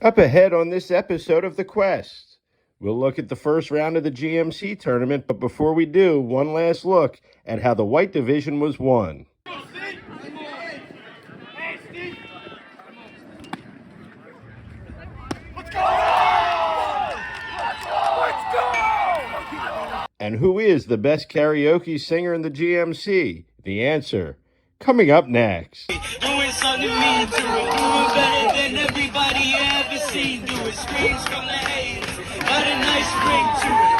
Up ahead on this episode of The Quest, we'll look at the first round of the GMC tournament, but before we do, one last look at how the White Division was won. And who is the best karaoke singer in the GMC? The answer, coming up next. Doing something mean to it, doing better than everybody ever seen. Doing screams from the haters, got a nice ring to it.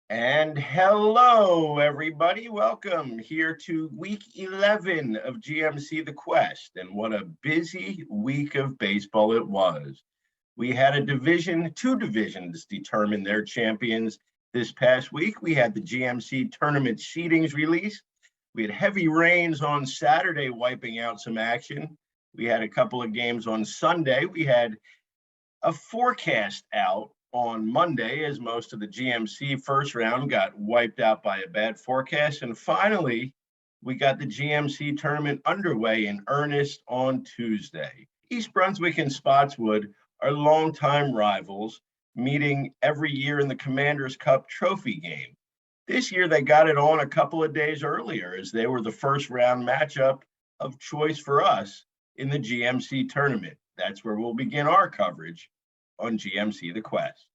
And hello, everybody. Welcome here to week 11 of GMC The Quest. And what a busy week of baseball it was. We had two divisions determine their champions this past week. We had the GMC tournament seedings released. We had heavy rains on Saturday wiping out some action. We had a couple of games on Sunday. We had a forecast out on Monday, as most of the GMC first round got wiped out by a bad forecast. And finally, we got the GMC tournament underway in earnest on Tuesday. East Brunswick and Spotswood are longtime rivals, meeting every year in the Commander's Cup trophy game. This year, they got it on a couple of days earlier, as they were the first round matchup of choice for us in the GMC tournament. That's where we'll begin our coverage on GMC The Quest.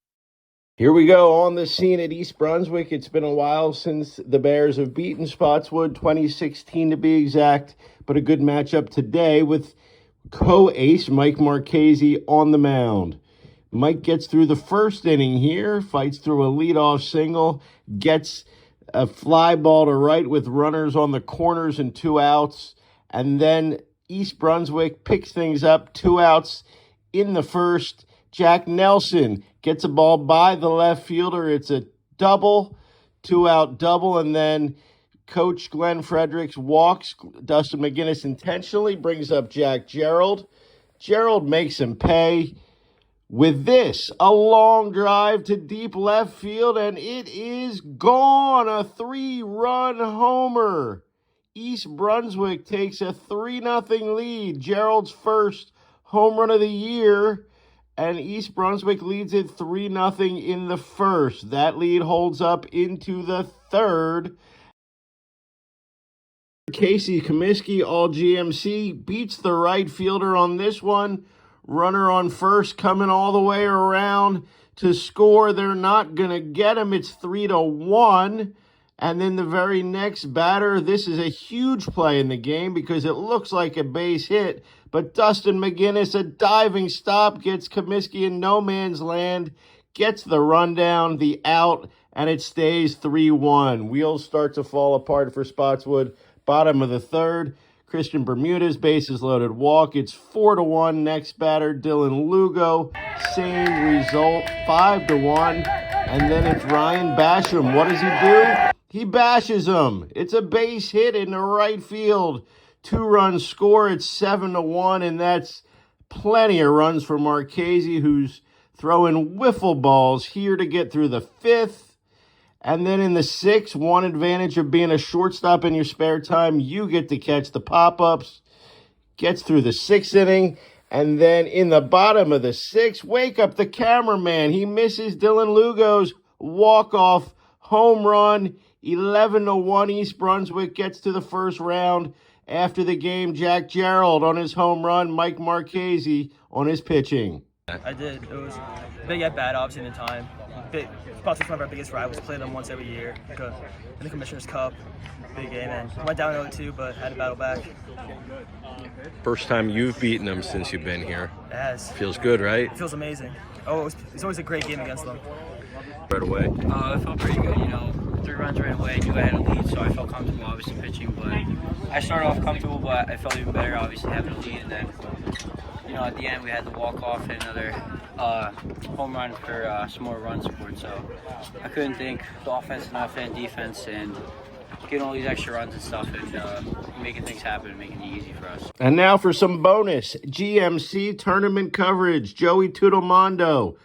Here we go on the scene at East Brunswick. It's been a while since the Bears have beaten Spotswood, 2016 to be exact, but a good matchup today with co-ace Mike Marchese on the mound. Mike gets through the first inning here, fights through a leadoff single, gets a fly ball to right with runners on the corners and 2 outs, and then East Brunswick picks things up, 2 outs in the first. Jack Nelson gets a ball by the left fielder. It's a double, 2-out double, and then Coach Glenn Fredericks walks Dustin McGinnis intentionally, brings up Jack Gerald. Gerald makes him pay with this, a long drive to deep left field, and it is gone. A 3-run homer. East Brunswick takes a 3-0 lead. Gerald's first home run of the year. And East Brunswick leads it 3-0 in the first. That lead holds up into the third. Casey Comiskey, all GMC, beats the right fielder on this one. Runner on first coming all the way around to score. They're not going to get him. It's 3-1. And then the very next batter, this is a huge play in the game because it looks like a base hit. But Dustin McGinnis, a diving stop, gets Comiskey in no man's land, gets the rundown, the out, and it stays 3-1. Wheels start to fall apart for Spotswood. Bottom of the third, Christian Bermudez, bases loaded walk. It's 4-1. Next batter, Dylan Lugo. Same result, 5-1. And then it's Ryan Basham. What does he do? He bashes him. It's a base hit in the right field. 2-run score. It's 7-1, and that's plenty of runs for Marchese, who's throwing wiffle balls here to get through the fifth. And then in the sixth, one advantage of being a shortstop in your spare time, you get to catch the pop-ups. Gets through the sixth inning. And then in the bottom of the sixth, wake up the cameraman. He misses Dylan Lugo's walk-off home run. 11-1, East Brunswick gets to the first round. After the game, Jack Gerald on his home run, Mike Marchese on his pitching. I did. It was big at bat, obviously, in the time. Spotswood's one of our biggest rivals. Play them once every year in the Commissioner's Cup. Big game, and went down 0-2, but had to battle back. First time you've beaten them since you've been here. It has. Feels good, right? It feels amazing. Oh, it's always a great game against them. Right away. It felt pretty good, 3 runs right away. I knew I had a lead, so I felt comfortable, obviously, pitching. But I started off comfortable, but I felt even better, obviously, having a lead. And then, at the end, we had the walk-off and another home run for some more run support. So I couldn't think the offense enough and defense, and getting all these extra runs and stuff and making things happen and making it easy for us. And now for some bonus GMC tournament coverage. Joey Tudelmondo.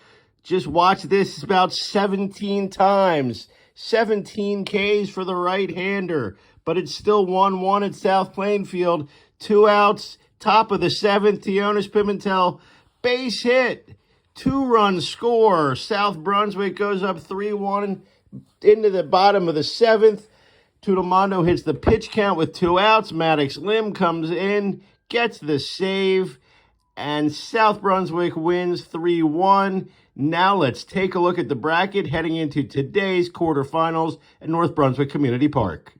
Just watch this about 17 times. 17 Ks for the right-hander. But it's still 1-1 at South Plainfield. 2 outs. Top of the 7th. Tionis Pimentel. Base hit. 2-run score. South Brunswick goes up 3-1 into the bottom of the 7th. Tudelmondo hits the pitch count with 2 outs. Maddox Lim comes in, gets the save, and South Brunswick wins 3-1. Now let's take a look at the bracket heading into today's quarterfinals at North Brunswick Community Park.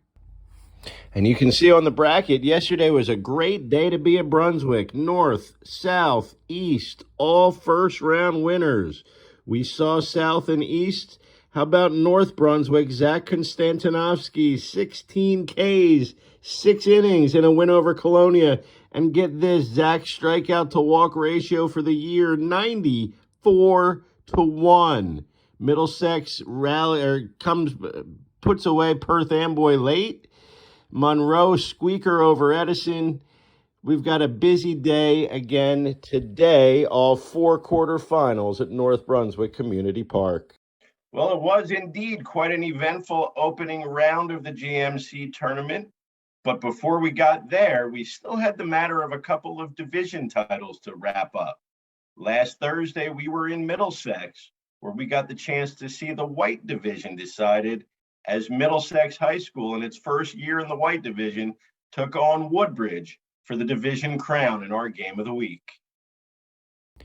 And you can see on the bracket, yesterday was a great day to be at Brunswick. North, South, East, all first-round winners. We saw South and East. How about North Brunswick? Zach Konstantinovsky, 16 Ks, 6 innings, and a win over Colonia. And get this, Zach's strikeout to walk ratio for the year, 94-1. Middlesex puts away Perth Amboy late. Monroe squeaker over Edison. We've got a busy day again today, all 4 quarterfinals at North Brunswick Community Park. Well, it was indeed quite an eventful opening round of the GMC tournament. But before we got there, we still had the matter of a couple of division titles to wrap up. Last Thursday, we were in Middlesex, where we got the chance to see the White Division decided as Middlesex High School in its first year in the White Division took on Woodbridge for the division crown in our game of the week.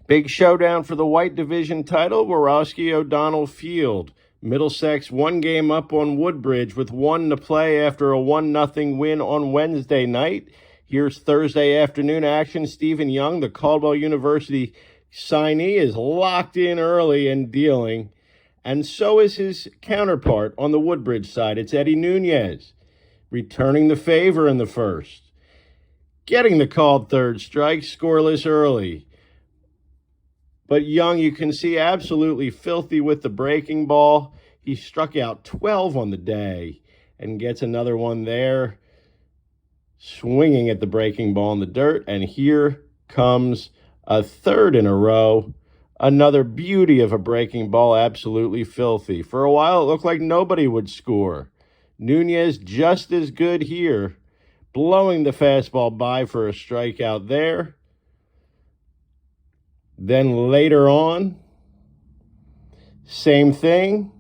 Big showdown for the White Division title, Warowski O'Donnell Field. Middlesex 1 game up on Woodbridge with 1 to play after a 1-0 win on Wednesday night. Here's Thursday afternoon action. Stephen Young, the Caldwell University signee, is locked in early and dealing. And so is his counterpart on the Woodbridge side. It's Eddie Nunez, returning the favor in the first. Getting the called third strike, scoreless early. But Young, you can see, absolutely filthy with the breaking ball. He struck out 12 on the day and gets another one there, swinging at the breaking ball in the dirt. And here comes a third in a row. Another beauty of a breaking ball, absolutely filthy. For a while, it looked like nobody would score. Nunez just as good here, blowing the fastball by for a strikeout there. Then later on, same thing.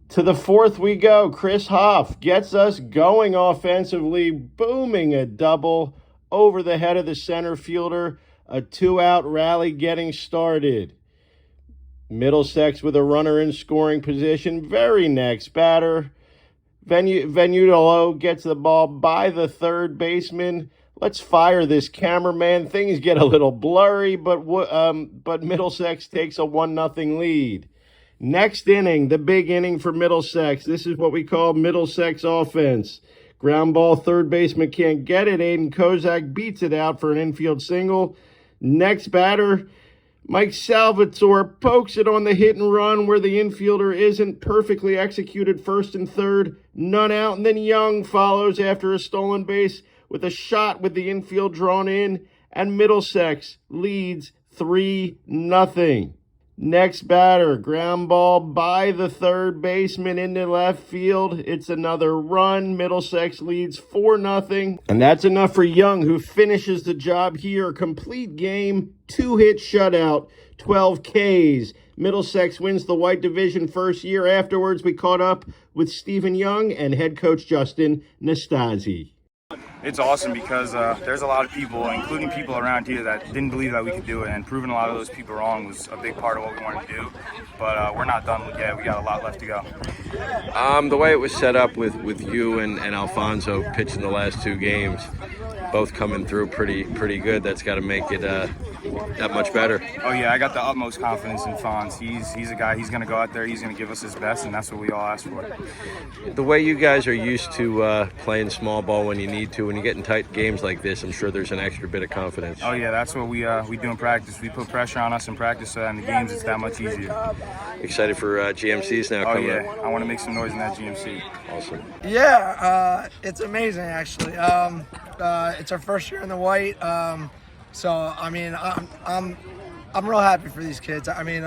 To the 4th we go. Chris Hoff gets us going offensively, booming a double over the head of the center fielder. A 2-out rally getting started. Middlesex with a runner in scoring position. Very next batter. Venutolo gets the ball by the third baseman. Let's fire this cameraman. Things get a little blurry, but Middlesex takes a 1-0 lead. Next inning, the big inning for Middlesex. This is what we call Middlesex offense. Ground ball, third baseman can't get it. Aiden Kozak beats it out for an infield single. Next batter, Mike Salvatore pokes it on the hit and run where the infielder isn't. Perfectly executed first and third. None out. And then Young follows after a stolen base with a shot with the infield drawn in. And Middlesex leads 3-0. Next batter, ground ball by the third baseman into left field. It's another run. Middlesex leads 4-0. And that's enough for Young, who finishes the job here. Complete game, 2-hit shutout, 12 Ks. Middlesex wins the White Division first year. Afterwards, we caught up with Stephen Young and head coach Justin Nastasi. It's awesome because there's a lot of people, including people around here, that didn't believe that we could do it, and proving a lot of those people wrong was a big part of what we wanted to do. But we're not done yet. We got a lot left to go. The way it was set up with you and Alfonso pitching the last 2 games, both coming through pretty good, that's got to make it that much better. Oh yeah, I got the utmost confidence in Fonz. He's a guy, he's going to go out there, he's going to give us his best, and that's what we all ask for. The way you guys are used to playing small ball when you need to when you get in tight games like this, I'm sure there's an extra bit of confidence. Oh yeah, that's what we do in practice. We put pressure on us in practice, so that in the games it's that much easier. Excited for GMCs now coming up? I want to make some noise in that GMC. Awesome. Yeah, it's amazing actually. It's our first year in the white, so I mean, I'm real happy for these kids. I mean,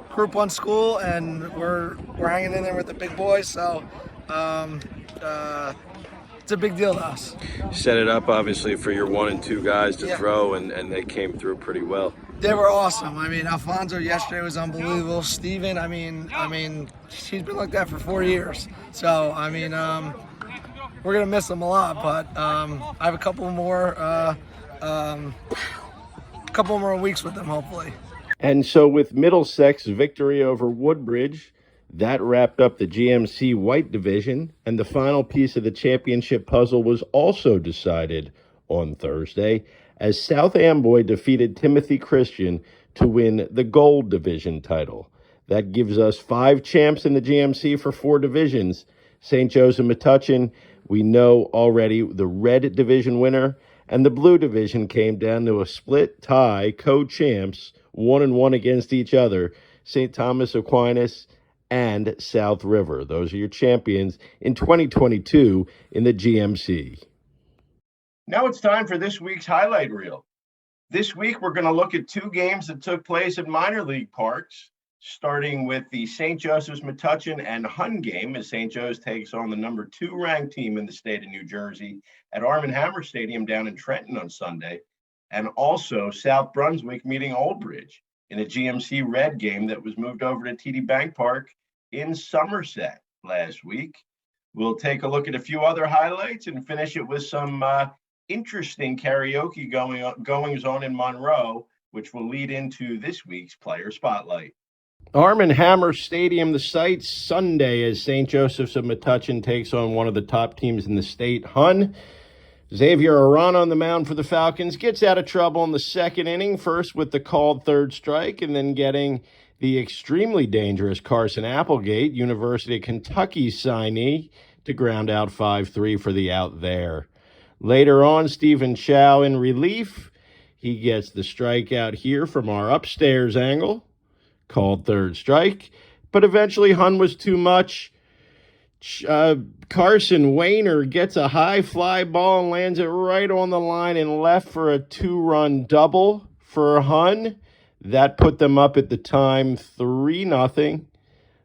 Group 1 school, and we're hanging in there with the big boys, so it's a big deal to us. Set it up obviously for your 1 and 2 guys to throw, and they came through pretty well. They were awesome. I mean, Alfonso yesterday was unbelievable. Steven, I mean, he's been like that for 4 years. So, I mean, we're gonna miss him a lot. But I have a couple more weeks with them, hopefully. And so with Middlesex victory over Woodbridge, that wrapped up the GMC White Division, and the final piece of the championship puzzle was also decided on Thursday as South Amboy defeated Timothy Christian to win the Gold Division title. That gives us 5 champs in the GMC for 4 divisions. St. Joseph Metuchen, we know already, the Red Division winner, and the Blue Division came down to a split tie, co-champs, 1-1 against each other, St. Thomas Aquinas and South River. Those are your champions in 2022 in the GMC. Now it's time for this week's highlight reel. This week, we're going to look at 2 games that took place at minor league parks, starting with the St. Joseph's Metuchen and Hun game as St. Joe's takes on the number 2 ranked team in the state of New Jersey at Arm & Hammer Stadium down in Trenton on Sunday, and also South Brunswick meeting Old Bridge in a GMC Red game that was moved over to TD Bank Park in Somerset last week. We'll take a look at a few other highlights and finish it with some interesting karaoke goings on in Monroe, which will lead into this week's Player Spotlight. Arm & Hammer Stadium, the site, Sunday, as St. Joseph's of Metuchen takes on one of the top teams in the state, Hun. Xavier Arana on the mound for the Falcons gets out of trouble in the second inning, first with the called third strike, and then getting the extremely dangerous Carson Applegate, University of Kentucky signee, to ground out 5-3 for the out there. Later on, Stephen Chow in relief. He gets the strikeout here from our upstairs angle, called third strike, but eventually Hun was too much. Carson Wayner gets a high fly ball and lands it right on the line and left for a 2-run double for Hun. That put them up at the time 3-0.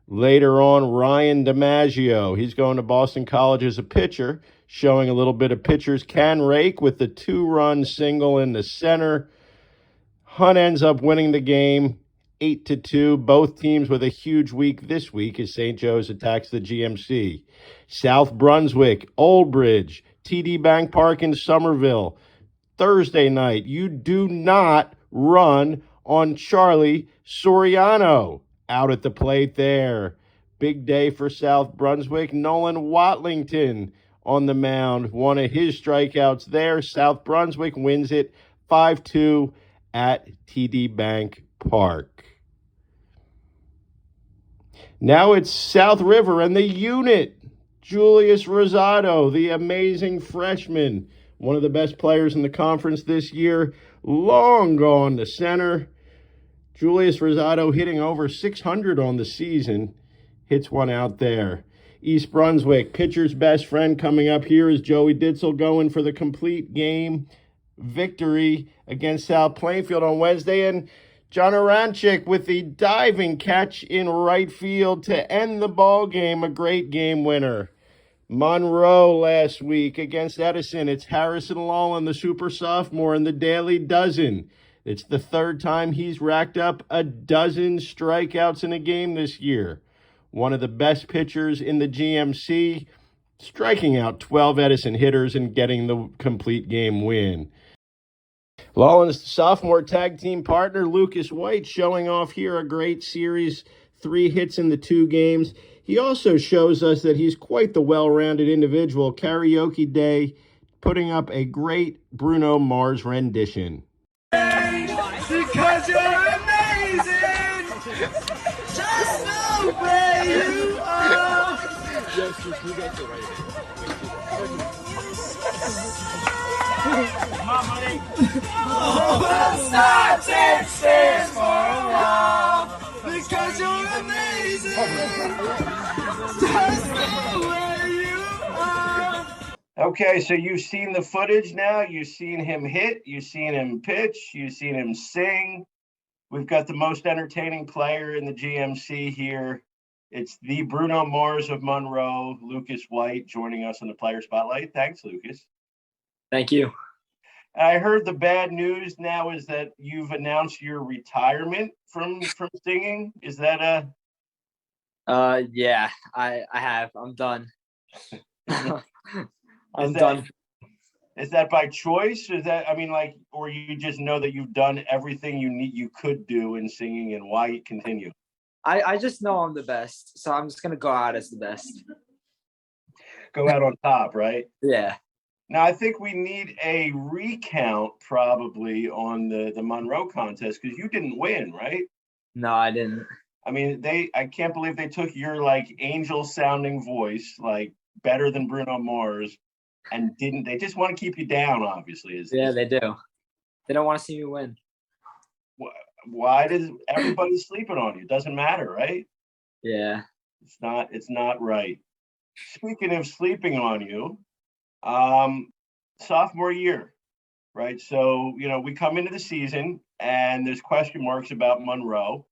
Later on, Ryan DiMaggio, he's going to Boston College as a pitcher, showing a little bit of pitchers can rake with the 2-run single in the center. Hun ends up winning the game 8-2. Both teams with a huge week this week as St. Joe's attacks the GMC. South Brunswick, Old Bridge, TD Bank Park in Somerville. Thursday night, you do not run on Charlie Soriano. Out at the plate there. Big day for South Brunswick. Nolan Watlington on the mound. One of his strikeouts there. South Brunswick wins it 5-2 at TD Bank Park. Now it's South River and the unit. Julius Rosado, the amazing freshman, one of the best players in the conference this year, long gone to center. Julius Rosado hitting over 600 on the season. Hits one out there. East Brunswick, pitcher's best friend coming up here is Joey Ditzel going for the complete game victory against South Plainfield on Wednesday. And John Aranchik with the diving catch in right field to end the ball game. A great game winner. Monroe last week against Edison. It's Harrison Lollin, the super sophomore, in the Daily Dozen. It's the 3rd time he's racked up a dozen strikeouts in a game this year. One of the best pitchers in the GMC, striking out 12 Edison hitters and getting the complete game win. Lollin's sophomore tag team partner, Lucas White, showing off here a great series, 3 hits in the 2 games. He also shows us that he's quite the well-rounded individual. Karaoke Day, putting up a great Bruno Mars rendition. Because you're amazing! Just know where you are! Yes, you got the right. Because you're amazing. Okay, so you've seen the footage now. You've seen him hit. You've seen him pitch. You've seen him sing. We've got the most entertaining player in the GMC here. It's the Bruno Mars of Monroe, Lucas White, joining us on the Player Spotlight. Thanks, Lucas. Thank you. I heard the bad news now is that you've announced your retirement from singing. Is that Yeah, I have. I'm done. I'm that- done. Is that by choice? Is that, I mean, like, or you just know that you've done everything you could do in singing, and why continue? I just know I'm the best, so I'm just gonna go out as the best. Go out on top, right? Yeah. Now, I think we need a recount probably on the Monroe contest, because you didn't win, right? No, I didn't. I mean, I can't believe they took your like angel sounding voice, like better than Bruno Mars, and they just want to keep you down, obviously. Yeah, they do. They don't want to see me win. Why does everybody sleeping on you? It doesn't matter, right? Yeah. It's not right. Speaking of sleeping on you, sophomore year, right? So, we come into the season and there's question marks about Monroe.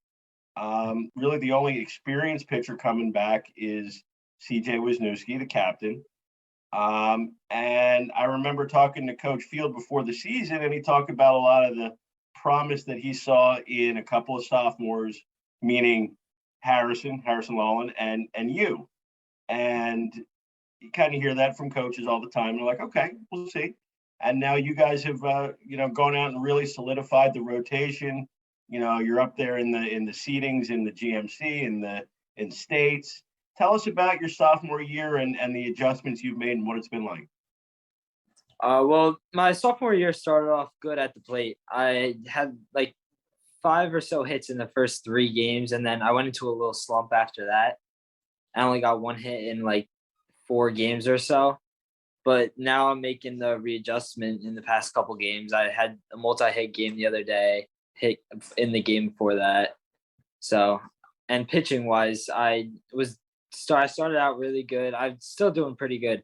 Really the only experienced pitcher coming back is CJ Wisniewski, the captain. And I remember talking to Coach Field before the season, and he talked about a lot of the promise that he saw in a couple of sophomores, meaning Harrison Lollin, and you. And you kind of hear that from coaches all the time. They're like, okay, we'll see. And now you guys have, gone out and really solidified the rotation. You're up there in the seedings in the GMC in states. Tell us about your sophomore year and the adjustments you've made and what it's been like. Well, my sophomore year started off good at the plate. I had like 5 or so hits in the first 3 games, and then I went into a little slump after that. I only got 1 hit in like 4 games or so. But now I'm making the readjustment in the past couple games. I had a multi-hit game the other day, hit in the game before that. So, and pitching wise, I started out really good. I'm still doing pretty good.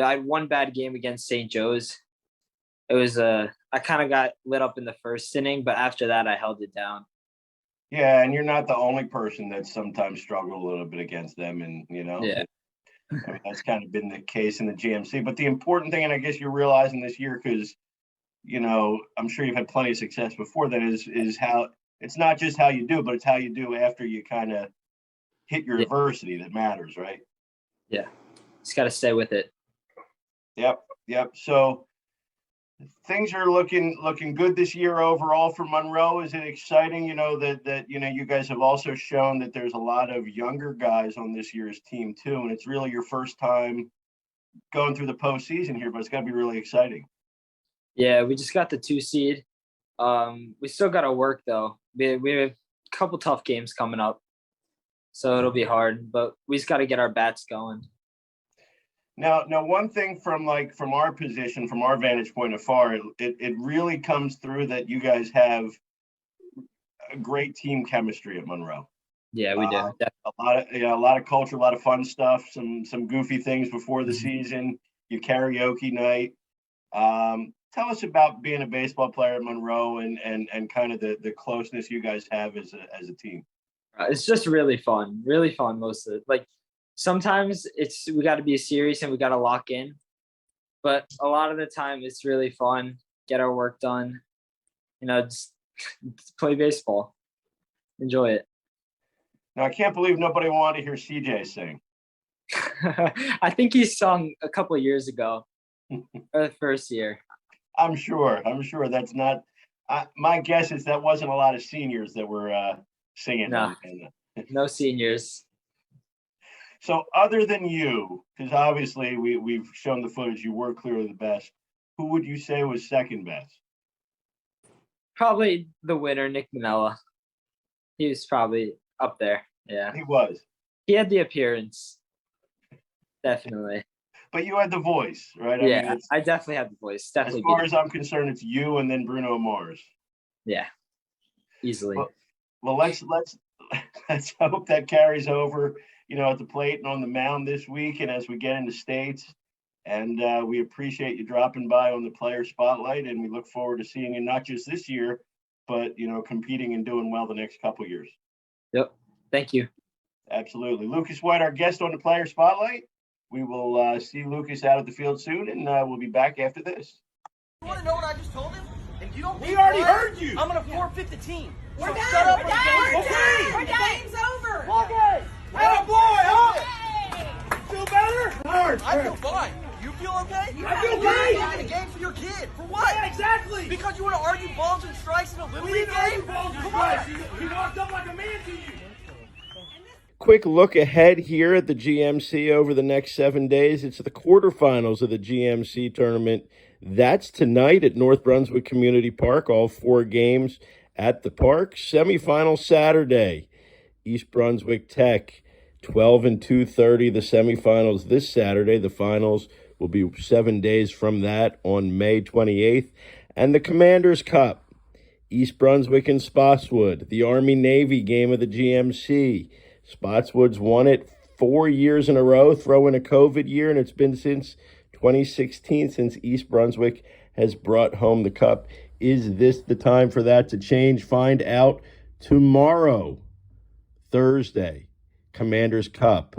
I had 1 bad game against St. Joe's. It was I kind of got lit up in the first inning, but after that I held it down. Yeah, and you're not the only person that sometimes struggled a little bit against them, and Yeah. I mean, that's kind of been the case in the GMC. But the important thing, and I guess you're realizing this year, because I'm sure you've had plenty of success before that, is how it's not just how you do, but it's how you do after you kind of hit your adversity that matters, right? Yeah, just got to stay with it. Yep. So things are looking good this year overall for Monroe. Is it exciting, that you guys have also shown that there's a lot of younger guys on this year's team too, and it's really your first time going through the postseason here, but it's got to be really exciting. Yeah, we just got the 2 seed. We still got to work though. We have a couple tough games coming up, so it'll be hard, but we just got to get our bats going. Now, one thing from our position, from our vantage point afar, it really comes through that you guys have a great team chemistry at Monroe. Yeah, we do. A lot of culture, a lot of fun stuff, some goofy things before the season. Your karaoke night. Tell us about being a baseball player at Monroe and kind of the closeness you guys have as a team. It's just really fun most of it. Like, sometimes we got to be serious and we got to lock in, but a lot of the time it's really fun, get our work done, just play baseball, enjoy it. Now, I can't believe nobody wanted to hear CJ sing. I think he sung a couple of years ago, or the first year. I'm sure that's not, my guess is that wasn't a lot of seniors that were singing. No, no seniors. So other than you, because obviously we've shown the footage, you were clearly the best, who would you say was second best? Probably the winner, Nick Manella. He was probably up there. Yeah. He was. He had the appearance. Definitely. but you had the voice, right? I Yeah, mean, I definitely have the voice. as Definitely far beat as I'm concerned, it's you and then Bruno Mars. Yeah, easily. Well, let's let's hope that carries over, at the plate and on the mound this week, and as we get into states. And we appreciate you dropping by on the Player Spotlight, and we look forward to seeing you not just this year, but competing and doing well the next couple years. Yep. Thank you. Absolutely, Lucas White, our guest on the Player Spotlight. We will see Lucas out at the field soon, and we'll be back after this. You want to know what I just told him? And you don't. We already heard you. I'm gonna forfeit the team. We're So done. shut up. We're done. Okay. We're done. The game's over. Okay. Hey, boy, huh? Feel better? I feel fine. You feel okay? I feel You're great. taking a game for your kid. For what? Yeah, exactly. Because you want to argue balls and strikes in a little We league didn't argue game? balls and Come strikes. on. He walked up like a man to you. Quick look ahead here at the GMC over the next 7 days. It's the quarterfinals of the GMC tournament. That's tonight at North Brunswick Community Park, all 4 games at the park. Semifinal Saturday, East Brunswick Tech, 12 and 2:30, the semifinals this Saturday. The finals will be 7 days from that on May 28th. And the Commanders Cup, East Brunswick and Spotswood, the Army-Navy game of the GMC. Spotswood's won it 4 years in a row, throw in a COVID year, and it's been since 2016 since East Brunswick has brought home the cup. Is this the time for that to change? Find out tomorrow, Thursday. Commanders Cup,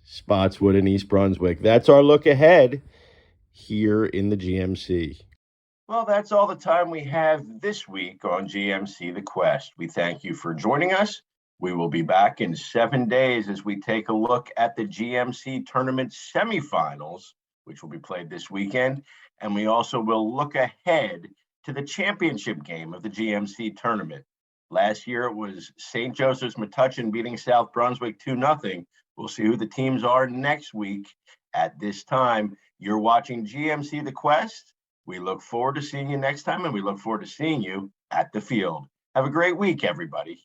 Spotswood and East Brunswick. That's our look ahead here in the GMC. Well, that's all the time we have this week on GMC The Quest. We thank you for joining us. We will be back in 7 days as we take a look at the GMC tournament semifinals, which will be played this weekend. And we also will look ahead to the championship game of the GMC tournament. Last year, it was St. Joseph's Metuchen beating South Brunswick 2-0. We'll see who the teams are next week at this time. You're watching GMC The Quest. We look forward to seeing you next time, and we look forward to seeing you at the field. Have a great week, everybody.